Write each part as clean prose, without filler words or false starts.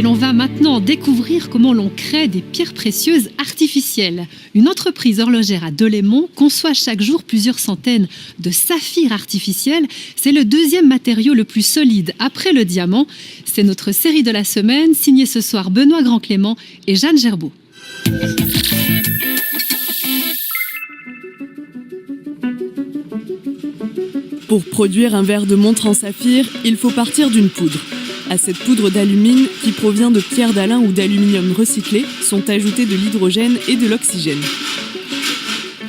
Et l'on va maintenant découvrir comment l'on crée des pierres précieuses artificielles. Une entreprise horlogère à Delémont conçoit chaque jour plusieurs centaines de saphirs artificiels. C'est le deuxième matériau le plus solide après le diamant. C'est notre série de la semaine, signée ce soir Benoît Grand-Clément et Jeanne Gerbeau. Pour produire un verre de montre en saphir, il faut partir d'une poudre. À cette poudre d'alumine, qui provient de pierres d'Alain ou d'aluminium recyclé, sont ajoutés de l'hydrogène et de l'oxygène.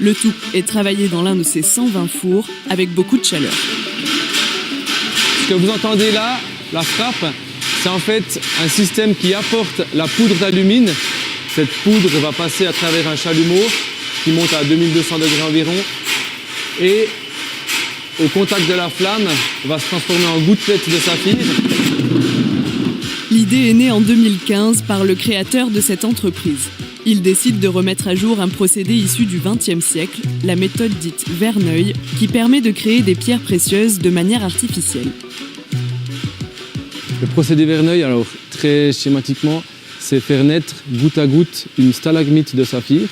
Le tout est travaillé dans l'un de ces 120 fours avec beaucoup de chaleur. Ce que vous entendez là, la frappe, c'est en fait un système qui apporte la poudre d'alumine. Cette poudre va passer à travers un chalumeau qui monte à 2200 degrés environ et au contact de la flamme va se transformer en gouttelettes de saphir. L'idée est née en 2015 par le créateur de cette entreprise. Il décide de remettre à jour un procédé issu du XXe siècle, la méthode dite Verneuil, qui permet de créer des pierres précieuses de manière artificielle. Le procédé Verneuil, alors très schématiquement, c'est faire naître goutte à goutte une stalagmite de saphir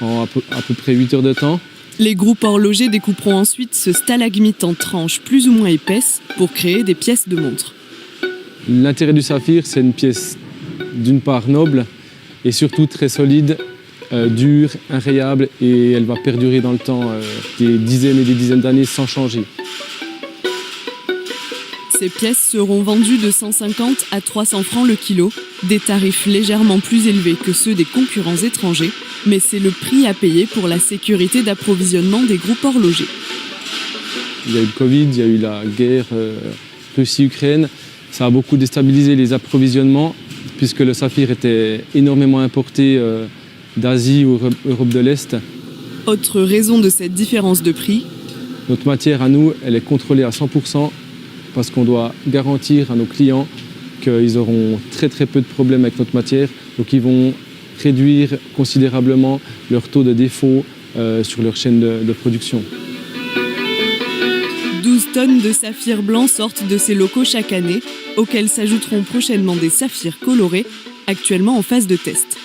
en à peu près 8 heures de temps. Les groupes horlogers découperont ensuite ce stalagmite en tranches plus ou moins épaisses pour créer des pièces de montre. L'intérêt du saphir, c'est une pièce d'une part noble et surtout très solide, dure, inrayable et elle va perdurer dans le temps des dizaines et des dizaines d'années sans changer. Ces pièces seront vendues de 150 à 300 francs le kilo, des tarifs légèrement plus élevés que ceux des concurrents étrangers, mais c'est le prix à payer pour la sécurité d'approvisionnement des groupes horlogers. Il y a eu le Covid, il y a eu la guerre Russie-Ukraine. Ça a beaucoup déstabilisé les approvisionnements puisque le saphir était énormément importé d'Asie ou Europe de l'Est. Autre raison de cette différence de prix, notre matière à nous, elle est contrôlée à 100% parce qu'on doit garantir à nos clients qu'ils auront très peu de problèmes avec notre matière. Donc ils vont réduire considérablement leur taux de défaut sur leur chaîne de production. 12 tonnes de saphirs blancs sortent de ces locaux chaque année, auxquels s'ajouteront prochainement des saphirs colorés, actuellement en phase de test.